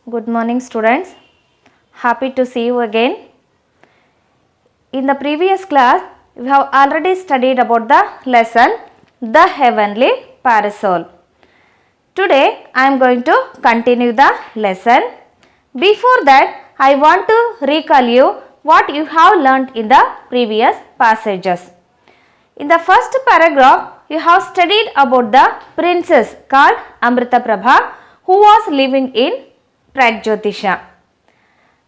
Good morning, students. Happy to see you again. In the previous class, we have already studied about the lesson, The Heavenly Parasol. Today, I am going to continue the lesson. Before that, I want to recall you what you have learnt in the previous passages. In the first paragraph, you have studied about the princess called Amrita Prabha who was living in Pragjyotisha.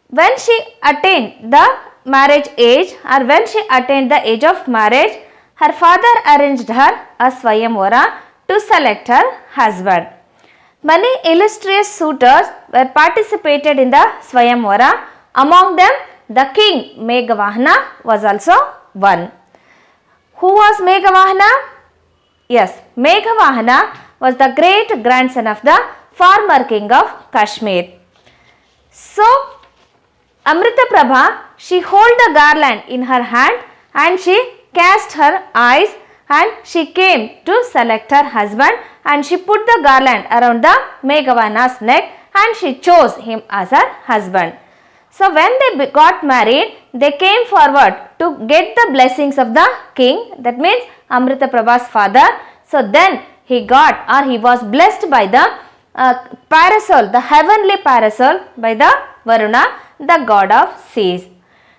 When she attained the marriage age or when she attained the age of marriage, her father arranged her a Swayamvara to select her husband. Many illustrious suitors were participated in the Swayamvara. Among them, the king Meghavahana was also one. Who was Meghavahana? Yes, Meghavahana was the great grandson of the former king of Kashmir. So, Amrita Prabha, she held the garland in her hand and she cast her eyes and she came to select her husband and she put the garland around the Meghavahana's neck and she chose him as her husband. So, when they got married, they came forward to get the blessings of the king, that means Amrita Prabha's father. So, then he got or he was blessed by the parasol, the heavenly parasol by the Varuna, the god of seas.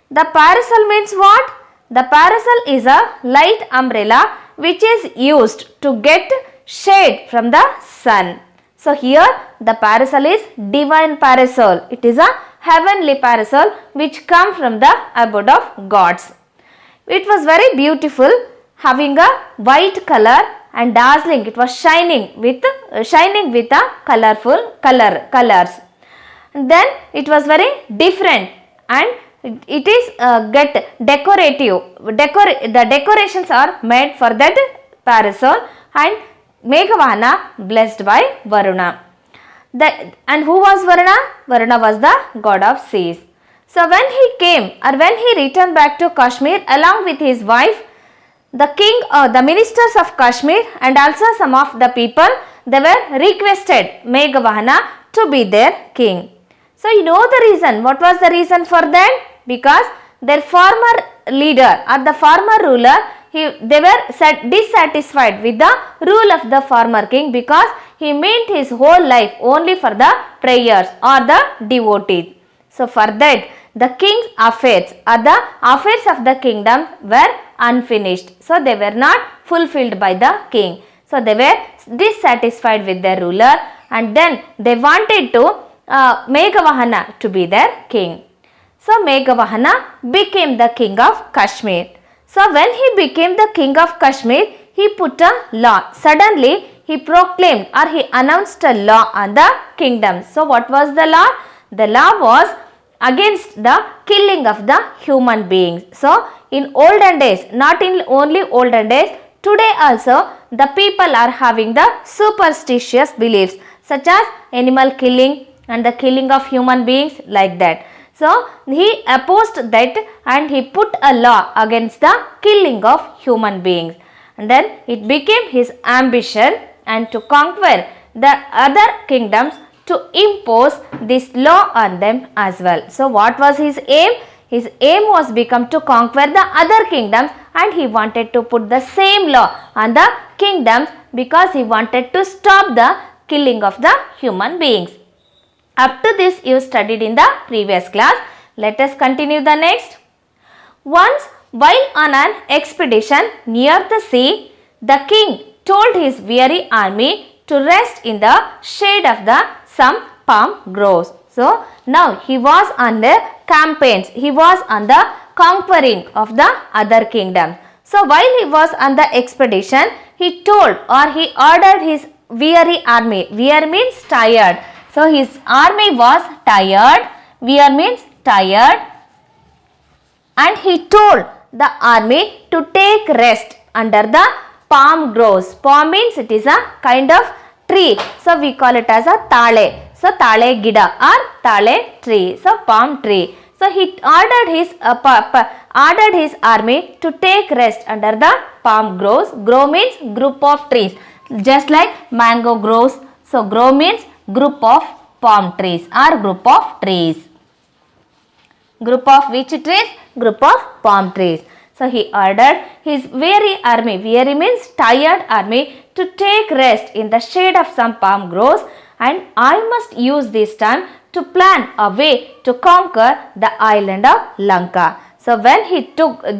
The parasol means what? The parasol is a light umbrella which is used to get shade from the sun. So, here the parasol is divine parasol. It is a heavenly parasol which come from the abode of gods. It was very beautiful, having a white color and dazzling. It was shining with a colorful colors. Then it was very different and it is decorative. The decorations are made for that parasol and Meghavahana blessed by Varuna. And who was Varuna? Varuna was the god of seas. So when he came or when he returned back to Kashmir along with his wife, the king, the ministers of Kashmir and also some of the people, they were requested Meghavahana to be their king. So you know the reason. What was the reason for that? Because their former leader or the former ruler, they were dissatisfied with the rule of the former king because he meant his whole life only for the prayers or the devotees. So for that, the king's affairs or the affairs of the kingdom were unfinished. So they were not fulfilled by the king. So they were dissatisfied with their ruler and then they wanted to Meghavahana to be their king. So Meghavahana became the king of Kashmir. So when he became the king of Kashmir, he put a law. Suddenly he proclaimed or he announced a law on the kingdom. So what was the law? The law was against the killing of the human beings. So in olden days, not in only olden days, today also the people are having the superstitious beliefs such as animal killing and the killing of human beings like that. So he opposed that and he put a law against the killing of human beings. And then it became his ambition and to conquer the other kingdoms to impose this law on them as well. So what was his aim? His aim was become to conquer the other kingdoms and he wanted to put the same law on the kingdoms because he wanted to stop the killing of the human beings. Up to this you studied in the previous class. Let us continue the next. Once while on an expedition near the sea, the king told his weary army to rest in the shade of some palm groves. So now he was on the campaigns. He was on the conquering of the other kingdoms. So while he was on the expedition, he told or he ordered his weary army. Weary means tired. So his army was tired. Weary means tired. And he told the army to take rest under the palm groves. Palm means it is a kind of tree. So we call it as a tale. So tale gida or tale tree. So palm tree. So he ordered his army to take rest under the palm groves. Grove means group of trees. Just like mango groves. So grove means group of palm trees or group of trees. Group of which trees? Group of palm trees. So he ordered his weary army, weary means tired army, to take rest in the shade of some palm groves, and I must use this time to plan a way to conquer the island of Lanka. So when he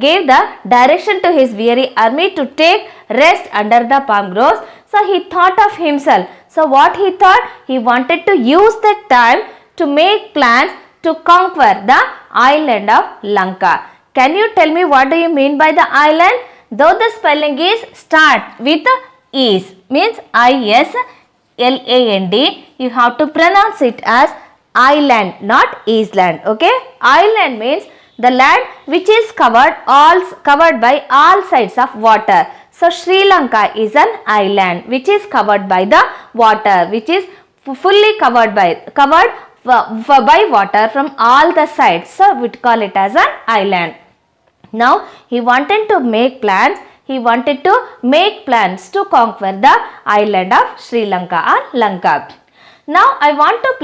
gave the direction to his weary army to take rest under the palm groves, so he thought of himself. So what he thought? He wanted to use that time to make plans to conquer the island of Lanka. Can you tell me what do you mean by the island? Though the spelling is start with is, means I-S-L-A-N-D, you have to pronounce it as island, not island. Okay? Island means the land which is covered by all sides of water. So Sri Lanka is an island which is covered by the water, which is fully covered by water from all the sides. So we call it as an island. Now he wanted to make plans. He wanted to make plans to conquer the island of Sri Lanka or Lanka. Now I want to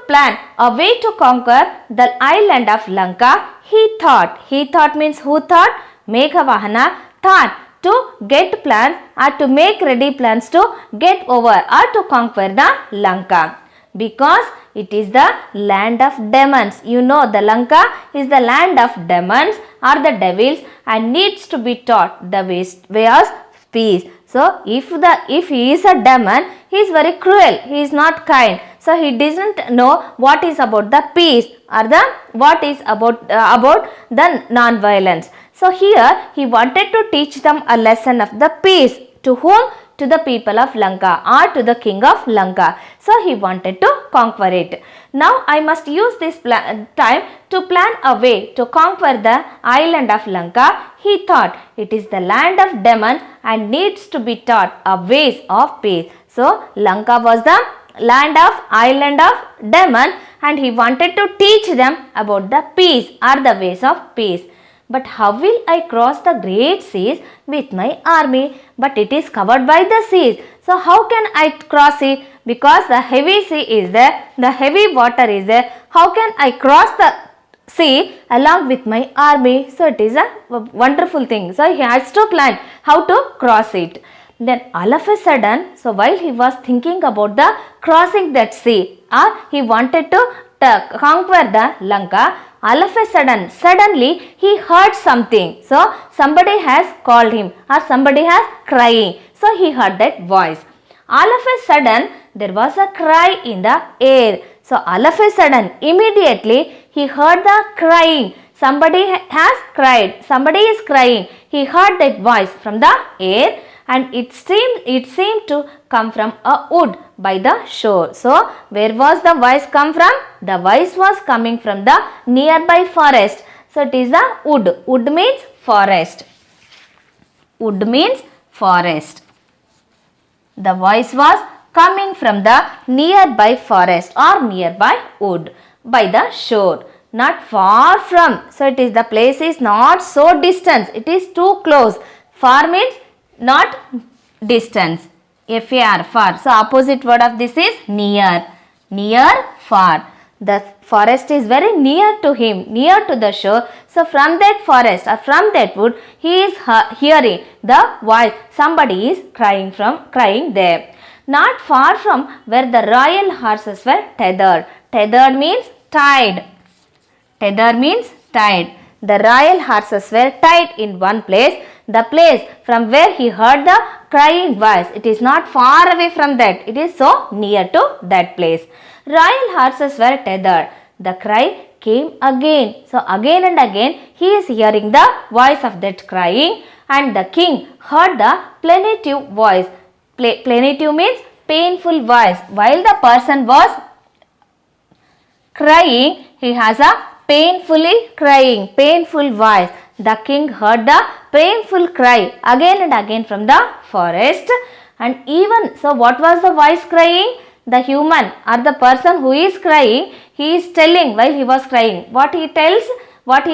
plan a way to conquer the island of Lanka. He thought means who thought? Meghavahana thought to get plans or to make ready plans to get over or to conquer the Lanka. Because it is the land of demons. You know, the Lanka is the land of demons or the devils and needs to be taught the way of peace. So if he is a demon, he is very cruel. He is not kind. So he doesn't know what is about the peace or what is about the non-violence. So here he wanted to teach them a lesson of the peace. To whom? To the people of Lanka or to the king of Lanka. So he wanted to conquer it. Now I must use this time to plan a way to conquer the island of Lanka. He thought it is the land of demons and needs to be taught a ways of peace. So Lanka was the island of demon and he wanted to teach them about the peace or the ways of peace. But how will I cross the great seas with my army? But it is covered by the seas. So how can I cross it? Because the heavy sea is there, the heavy water is there. How can I cross the sea along with my army? So it is a wonderful thing. So he has to plan how to cross it. Then all of a sudden, so while he was thinking about the crossing that sea, he wanted to conquer the Lanka, all of a suddenly he heard something. So somebody has called him or somebody has crying. So he heard that voice. All of a sudden there was a cry in the air. So all of a sudden immediately he heard the crying. Somebody has cried. Somebody is crying. He heard that voice from the air and it seemed to come from a wood by the shore. So where was the voice come from? The voice was coming from the nearby forest. So it is a wood. Wood means forest. Wood means forest. The voice was coming from the nearby forest or nearby wood by the shore. Not far from. So it is the place is not so distant. It is too close. Far means not distance. F-A-R, far. So opposite word of this is near. Near, far. The forest is very near to him, near to the shore. So from that forest or from that wood, he is hearing the voice. Somebody is crying there. Not far from where the royal horses were tethered. Tethered means tied. Tether means tied. The royal horses were tied in one place. The place from where he heard the crying voice. It is not far away from that. It is so near to that place. Royal horses were tethered. The cry came again. So again and again he is hearing the voice of that crying, and the king heard the plaintive voice. Plaintive means painful voice. While the person was crying, he has a painful voice. The king heard the painful cry again and again from the forest. And even so, what was the voice crying? The human or the person who is crying, he is telling while he was crying. What he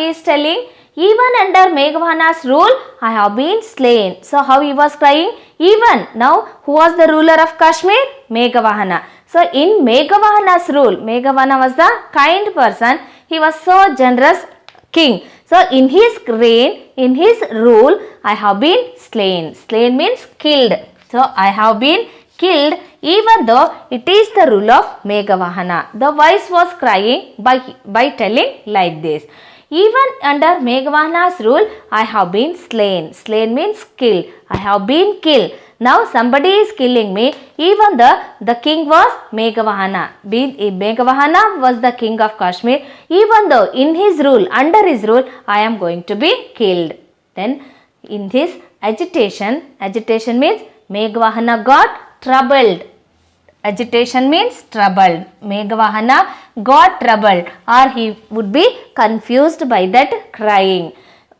is telling? Even under Meghavahana's rule, I have been slain. So how he was crying? Even now, who was the ruler of Kashmir? Meghavahana. So in Meghavahana's rule, Meghavana was the kind person. He was so generous king. So in his reign, in his rule, I have been slain. Slain means killed. So I have been killed, even though it is the rule of Meghavahana. The voice was crying by telling like this. Even under Meghavahana's rule, I have been slain. Slain means killed. I have been killed. Now somebody is killing me, even though the king was Meghavahana. Meghavahana was the king of Kashmir. Even though in his rule, under his rule, I am going to be killed. Then in his agitation means Meghavahana got troubled. Agitation means troubled. Meghavahana got troubled, or he would be confused by that crying.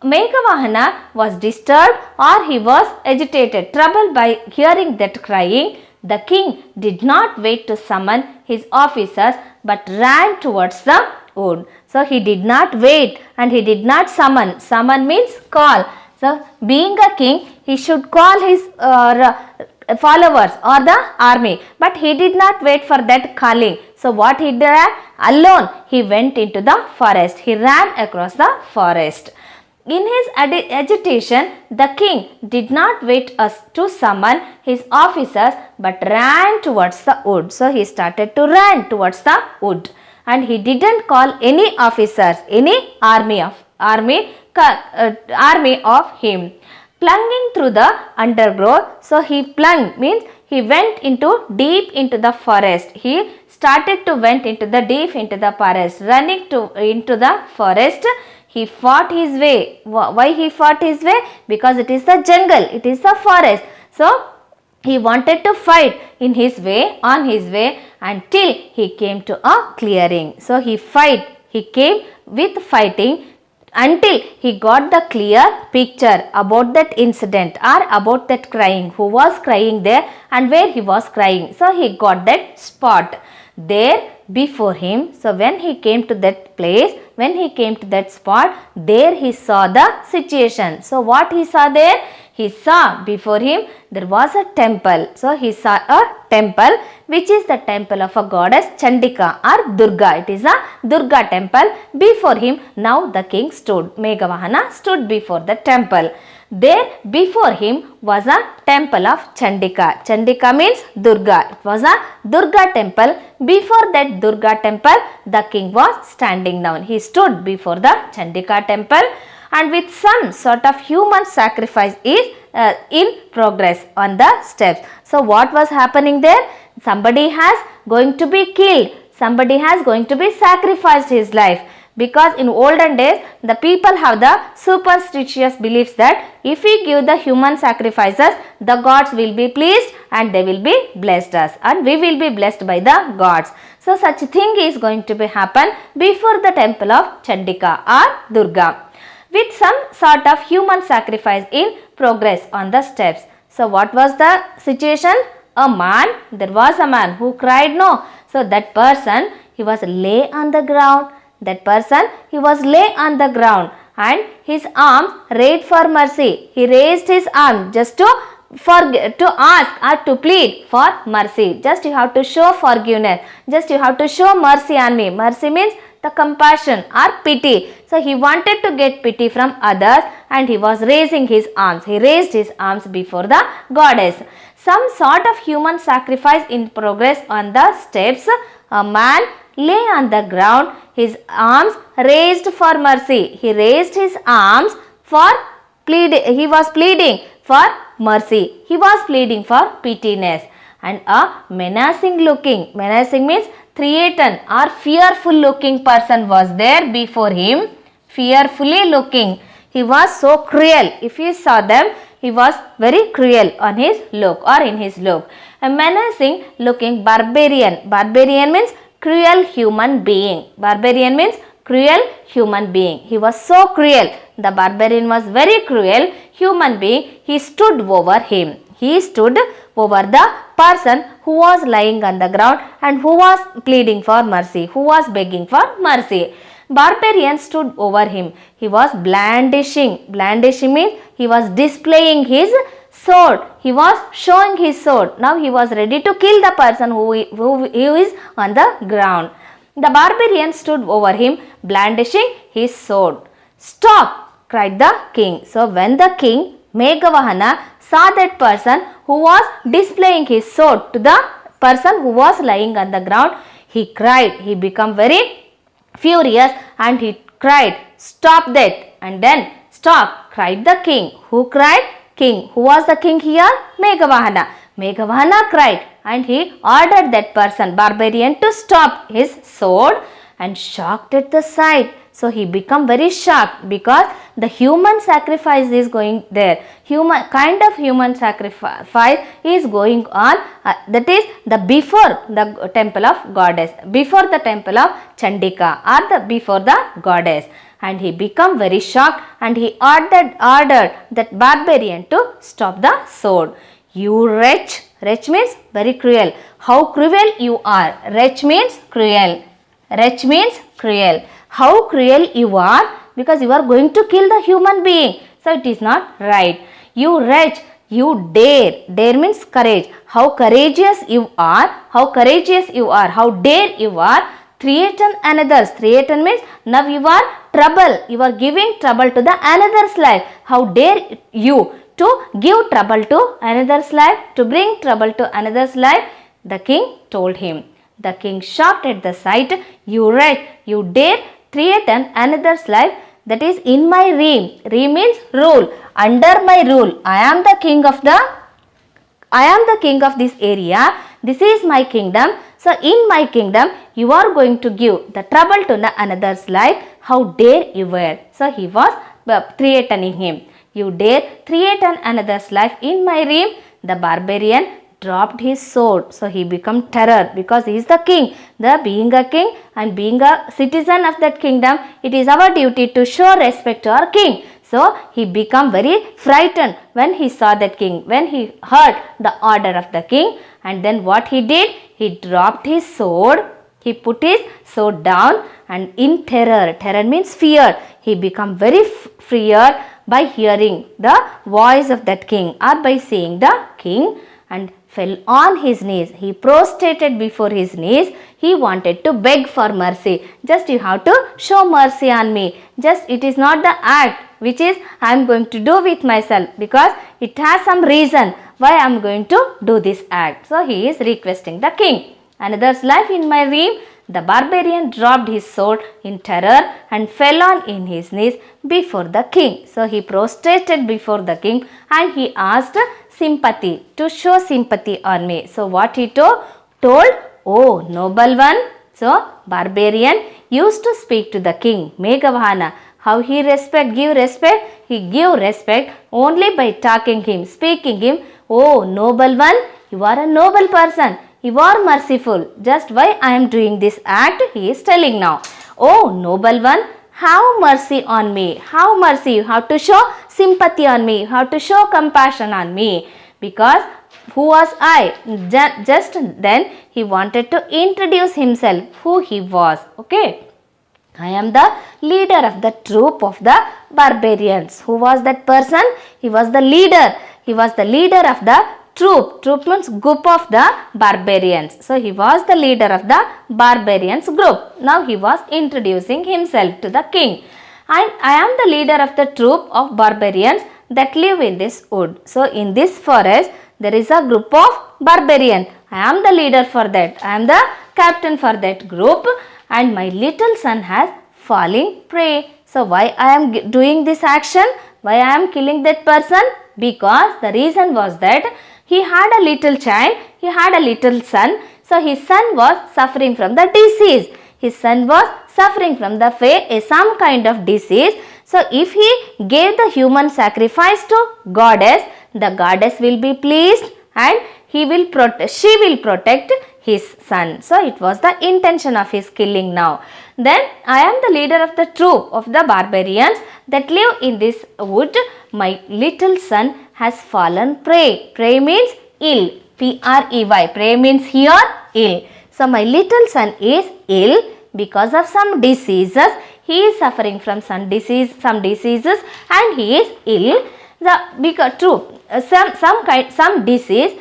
Meghavahana was disturbed, or he was agitated, troubled by hearing that crying. The king did not wait to summon his officers, but ran towards the wood. So he did not wait and he did not summon. Summon means call. So being a king, he should call his followers or the army, but he did not wait for that calling. So what he did? Alone he went into the forest. He ran across the forest. In his agitation, the king did not wait to summon his officers, but ran towards the wood. So he started to run towards the wood, and he didn't call any officers, any army of him. Plunging through the undergrowth, so he plunged means he went deep into the forest. He started to went into the deep into the forest, running into the forest. He fought his way. Why he fought his way? Because it is the jungle, it is the forest. So he wanted to fight on his way until he came to a clearing. So he came with fighting until he got the clear picture about that incident or about that crying, who was crying there and where he was crying. So he got that spot there before him. So when he came to that place, when he came to that spot, there he saw the situation. So what he saw there? He saw before him there was a temple. So he saw a temple, which is the temple of a goddess Chandika or Durga. It is a Durga temple. Before him, now the king stood. Meghavahana stood before the temple. There before him was a temple of Chandika. Chandika means Durga. It was a Durga temple. Before that Durga temple, the king was standing down. He stood before the Chandika temple, and with some sort of human sacrifice is in progress on the steps. So what was happening there? Somebody has going to be killed. Somebody has going to be sacrificed his life. Because in olden days, the people have the superstitious beliefs that if we give the human sacrifices, the gods will be pleased and they will be blessed us, and we will be blessed by the gods. So such thing is going to be happen before the temple of Chandika or Durga, with some sort of human sacrifice in progress on the steps. So what was the situation? There was a man who cried no. So that person, he was lay on the ground. That person, he was lay on the ground and his arms raised for mercy. He raised his arm just to ask or to plead for mercy. Just you have to show forgiveness. Just you have to show mercy on me. Mercy means the compassion or pity. So he wanted to get pity from others, and he was raising his arms. He raised his arms before the goddess. Some sort of human sacrifice in progress on the steps. A man lay on the ground, his arms raised for mercy. He raised his arms for he was pleading for mercy. He was pleading for pitiness. And a menacing means threatened or fearful looking person was there before him. Fearfully looking. He was so cruel. If you saw them, he was very cruel on his look or in his look. A menacing looking barbarian. Barbarian means cruel human being. Barbarian means cruel human being. He was so cruel. The barbarian was very cruel human being. He stood over him. He stood over the person who was lying on the ground and who was pleading for mercy, who was begging for mercy. Barbarian stood over him. He was blandishing. Blandishing means he was displaying his sword. He was showing his sword. Now he was ready to kill the person who is on the ground. The barbarian stood over him, brandishing his sword. Stop! Cried the king. So when the king Meghavahana saw that person who was displaying his sword to the person who was lying on the ground, he cried. He became very furious and he cried, stop that. And then, stop, cried the king. Who cried? King. Who was the king here? Meghavahana. Meghavahana cried and he ordered that person, barbarian, to stop his sword, and shocked at the sight. So he become very shocked because the human sacrifice is going there. Kind of human sacrifice is going on. That is the before the temple of goddess, before the temple of Chandika, or before the goddess. And he become very shocked and he ordered that barbarian to stop the sword. You wretch. Wretch means very cruel. How cruel you are. Wretch means cruel. Wretch means cruel. How cruel you are, because you are going to kill the human being. So it is not right. You wretch, you dare. Dare means courage. How courageous you are. How courageous you are. How dare you are. Threaten another's. Threaten means now you are trouble. You are giving trouble to the another's life. How dare you to give trouble to another's life, to bring trouble to another's life. The king told him. The king shocked at the sight. You wretch, you dare threaten another's life, that is in my realm. Realm means rule. Under my rule. I am the king of this area. This is my kingdom. So in my kingdom you are going to give the trouble to another's life. How dare you were. So he was threatening him. You dare threaten another's life in my realm. The barbarian dropped his sword. So he became terror because he is the king. Being a king and being a citizen of that kingdom, it is our duty to show respect to our king. So he became very frightened when he saw that king, when he heard the order of the king. And then what he did? He dropped his sword. He put his sword down and in terror. Terror means fear. He became very feared by hearing the voice of that king or by seeing the king, and fell on his knees. He prostrated before his knees. He wanted to beg for mercy. Just you have to show mercy on me. Just it is not the act which is I am going to do with myself, because it has some reason why I am going to do this act. So he is requesting the king. Another's life in my realm. The barbarian dropped his sword in terror and fell on in his knees before the king. So he prostrated before the king and he asked sympathy, to show sympathy on me. So what he told, oh noble one. So barbarian used to speak to the king Meghavahana. How he give respect? He give respect only by talking him, speaking him. Oh noble one, you are a noble person. You are merciful. Just why I am doing this act, he is telling now. Oh noble one, have mercy on me. Have mercy. You have to show sympathy on me. You have to show compassion on me. Because who was I? Just then he wanted to introduce himself, who he was. Okay. I am the leader of the troop of the barbarians. Who was that person? He was the leader. He was the leader of the troop. Troop means group of the barbarians. So he was the leader of the barbarians group. Now he was introducing himself to the king. And I am the leader of the troop of barbarians that live in this wood. So in this forest there is a group of barbarians. I am the leader for that. I am the captain for that group. And my little son has fallen prey. So why I am doing this action? Why I am killing that person? Because the reason was that he had a little child, he had a little son. So his son was suffering from the disease. His son was suffering from some kind of disease. So if he gave the human sacrifice to goddess, the goddess will be pleased and she will protect his son. So it was the intention of his killing now. Then I am the leader of the troop of the barbarians that live in this wood. My little son has fallen prey. Prey means ill. P-R-E-Y. Prey means here ill. So my little son is ill because of some diseases. He is suffering from some diseases and he is ill. Some disease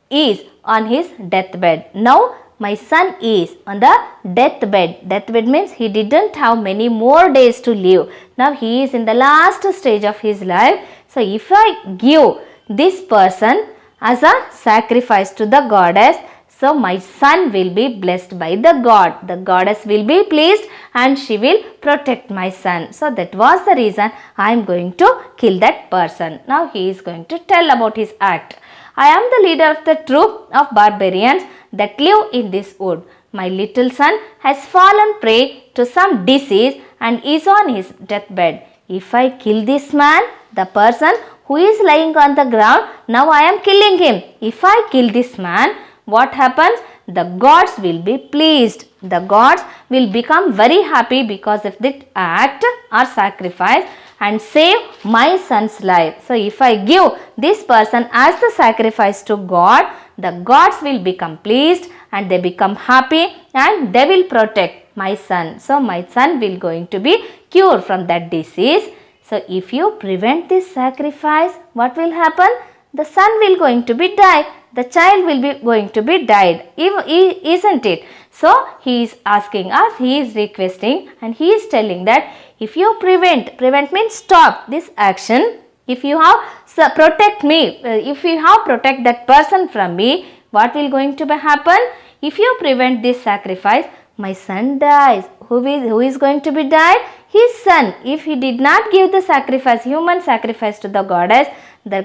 is on his deathbed. Now my son is on the deathbed. Deathbed means he didn't have many more days to live. Now he is in the last stage of his life. So if I give this person as a sacrifice to the goddess, so my son will be blessed by the god. The goddess will be pleased and she will protect my son. So that was the reason I am going to kill that person. Now he is going to tell about his act. I am the leader of the troop of barbarians that live in this wood. My little son has fallen prey to some disease and is on his deathbed. If I kill this man, the person who is lying on the ground, now I am killing him. If I kill this man, what happens? The gods will be pleased. The gods will become very happy because of that act or sacrifice and save my son's life. So if I give this person as the sacrifice to God, the gods will become pleased and they become happy and they will protect my son. So my son will going to be cured from that disease. So if you prevent this sacrifice, what will happen? The son will going to be die. The child will be going to be died, isn't it? So he is asking us, he is requesting and he is telling that if you prevent means stop this action. If you have protect me, if you have protect that person from me, what will going to happen? If you prevent this sacrifice, my son dies. Who is going to be died? His son. If he did not give the sacrifice, human sacrifice to the goddess, the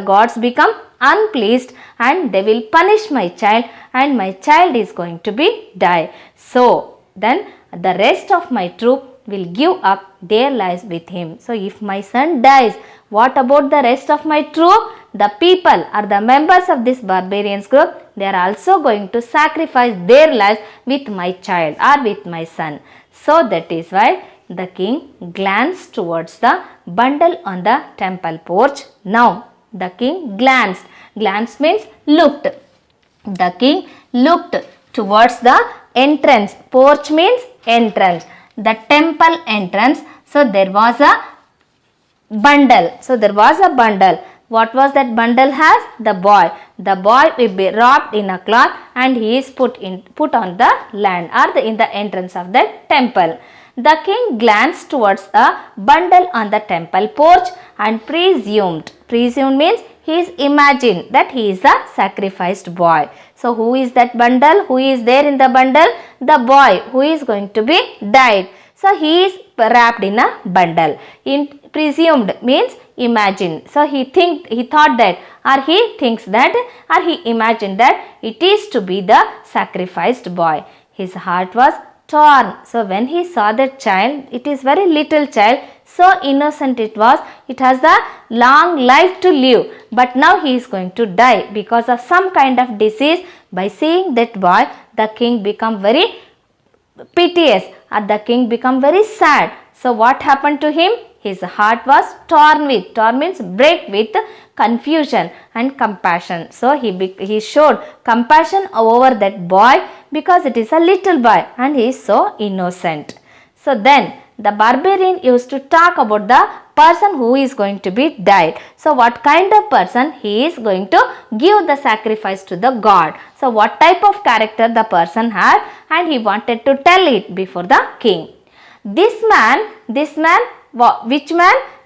gods become unpleased and they will punish my child and my child is going to be die. So then the rest of my troop will give up their lives with him. So if my son dies, what about the rest of my troop? The people or the members of this barbarians group, they are also going to sacrifice their lives with my child or with my son. So that is why the king glanced towards the bundle on the temple porch. Now the king glanced. Glance means looked. The king looked towards the entrance. Porch means entrance. The temple entrance. So there was a bundle. So there was a bundle. What was that bundle has? The boy. The boy will be wrapped in a cloth and he is put on the land or in the entrance of the temple. The king glanced towards a bundle on the temple porch and presumed. Presumed means he is imagined that he is a sacrificed boy. So who is that bundle? Who is there in the bundle? The boy who is going to be died. So he is wrapped in a bundle. In presumed means imagined. So he thought that or he thinks that or he imagined that it is to be the sacrificed boy. His heart was torn. So when he saw that child, it is very little child, so innocent it was, it has the long life to live, but now he is going to die because of some kind of disease. By seeing that boy, the king become very piteous or the king become very sad. So what happened to him? His heart was torn means break with confusion and compassion. So he showed compassion over that boy because it is a little boy and he is so innocent. So then the barbarian used to talk about the person who is going to be died. So what kind of person he is going to give the sacrifice to the god. So what type of character the person had, and he wanted to tell it before the king. This man, which man?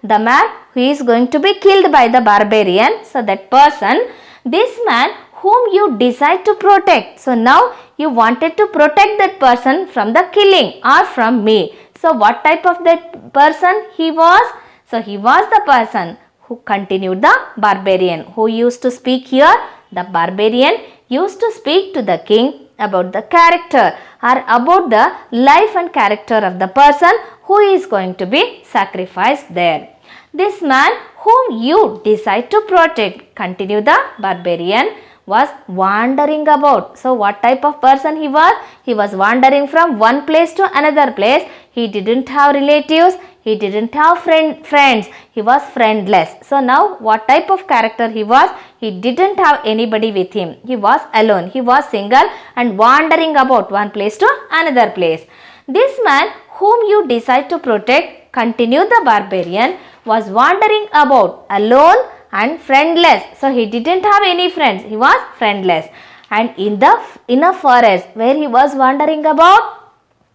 The man who is going to be killed by the barbarian. So that person, this man whom you decide to protect. So now you wanted to protect that person from the killing or from me. So what type of that person he was? So he was the person who continued the barbarian. Who used to speak here? The barbarian used to speak to the king about the character or about the life and character of the person who is going to be sacrificed there. This man whom you decide to protect, continue the barbarian, was wandering about. So what type of person he was? He was wandering from one place to another place. He didn't have relatives. He didn't have friends. He was friendless. So now what type of character he was? He didn't have anybody with him. He was alone. He was single and wandering about one place to another place. This man whom you decide to protect, continue the barbarian, was wandering about alone and friendless. So he didn't have any friends. He was friendless. And in a forest where he was wandering about,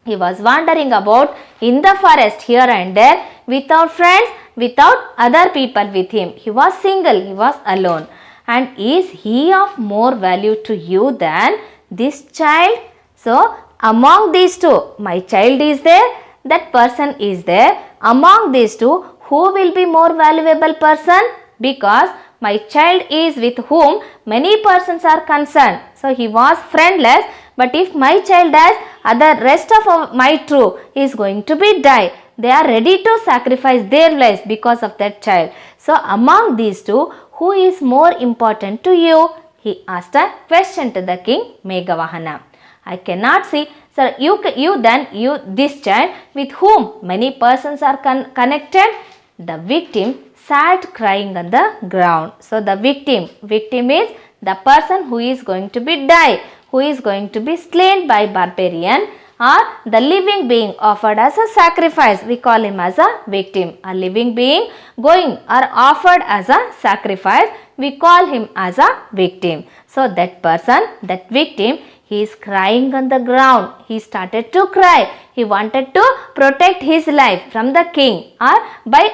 he was wandering about in the forest here and there without friends, without other people with him. He was single, he was alone. And is he of more value to you than this child? So, among these two, my child is there, that person is there. Among these two, who will be more valuable person? Because my child is with whom many persons are concerned. So, he was friendless. But if my child has other rest of my troop is going to be die. They are ready to sacrifice their lives because of that child. So among these two, who is more important to you? He asked a question to the king Meghavahana. I cannot see. Sir, this child with whom many persons are connected. The victim sat crying on the ground. So the victim is the person who is going to be die, who is going to be slain by barbarian, or the living being offered as a sacrifice. We call him as a victim. A living being going or offered as a sacrifice, we call him as a victim. So that person, that victim, he is crying on the ground. He started to cry. He wanted to protect his life from the king, or by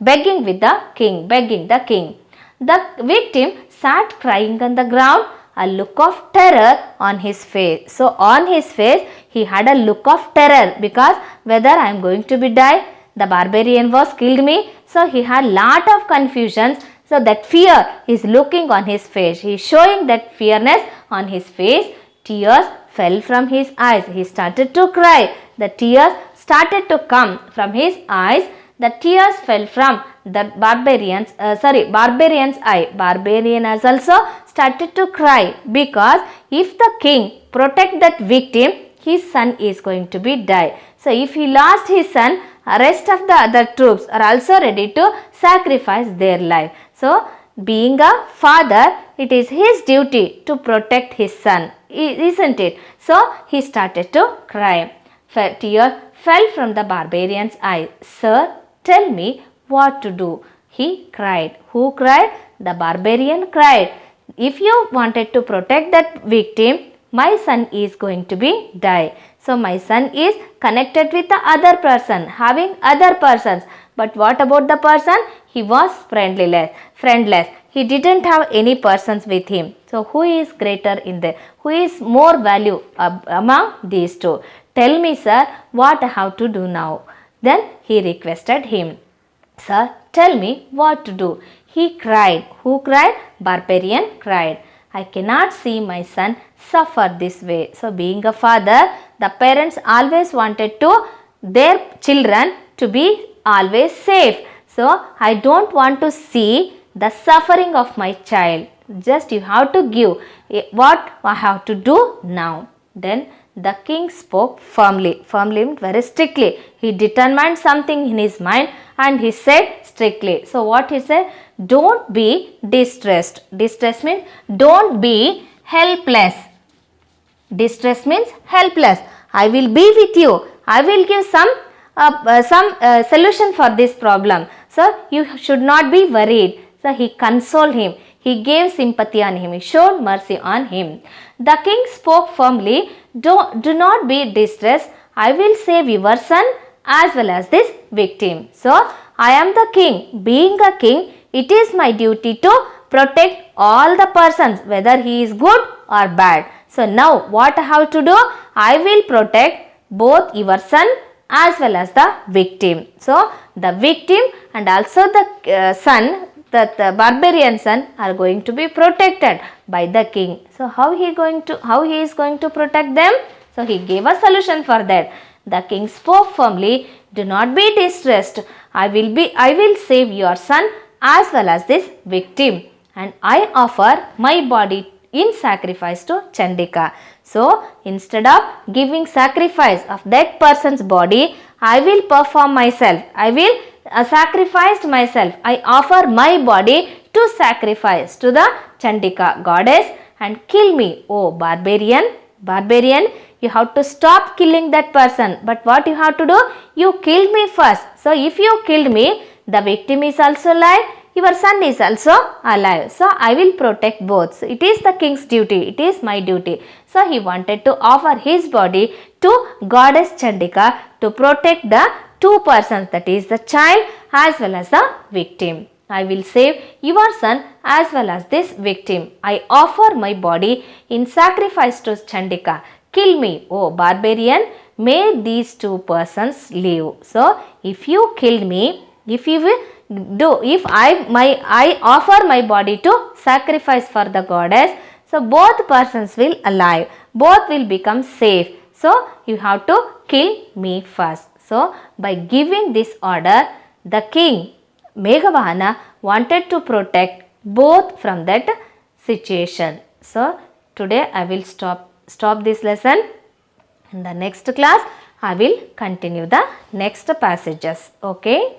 begging with the king, begging the king. The victim sat crying on the ground, a look of terror on his face. So on his face he had a look of terror, because whether I am going to be die, the barbarian was killed me. So he had lot of confusions. So that fear is looking on his face. He is showing that fearness on his face. Tears fell from his eyes. He started to cry. The tears started to come from his eyes. The tears fell from the barbarian's eye. Barbarian has also started to cry, because if the king protect that victim, his son is going to be die. So if he lost his son, rest of the other troops are also ready to sacrifice their life. So being a father, it is his duty to protect his son, isn't it? So he started to cry. Tear fell from the barbarian's eye. Sir, tell me what to do. He cried. Who cried? The barbarian cried. If you wanted to protect that victim, my son is going to be die. So my son is connected with the other person, having other persons. But what about the person? He was friendless. He didn't have any persons with him. So who is greater in there? Who is more value among these two? Tell me, sir, what I have to do now? Then he requested him. Sir, tell me what to do. He cried. Who cried? Barbarian cried. I cannot see my son suffer this way. So being a father, the parents always wanted to their children to be always safe. So I don't want to see the suffering of my child. Just you have to give what I have to do now. Then the king spoke firmly, very strictly. He determined something in his mind and he said strictly. So what he said? Don't be distressed. Distress means don't be helpless. Distress means helpless. I will be with you. I will give some solution for this problem. So you should not be worried. So he consoled him. He gave sympathy on him. He showed mercy on him. The king spoke firmly. Do not be distressed. I will save your son as well as this victim. So I am the king. Being a king, it is my duty to protect all the persons, whether he is good or bad. So now what I have to do? I will protect both your son as well as the victim. So the victim and also the son, the barbarian son, are going to be protected by the king. So how he is going to protect them? So he gave a solution for that. The king spoke firmly. Do not be distressed. I will save your son as well as this victim, and I offer my body in sacrifice to Chandika. So instead of giving sacrifice of that person's body, I will perform myself. I will sacrifice myself. I offer my body to sacrifice to the Chandika goddess, and kill me, O barbarian. Barbarian, you have to stop killing that person. But what you have to do? You killed me first. So if you killed me, the victim is also alive, your son is also alive. So I will protect both. So it is the king's duty. It is my duty. So he wanted to offer his body to goddess Chandika to protect the two persons, that is the child as well as the victim. I will save your son as well as this victim. I offer my body in sacrifice to Chandika. Kill me, O barbarian. May these two persons live. So if you kill me, if I offer my body to sacrifice for the goddess, so both persons will alive. Both will become safe. So you have to kill me first. So by giving this order, the king Meghavahana wanted to protect both from that situation. So today I will stop this lesson. In the next class I will continue the next passages. Okay.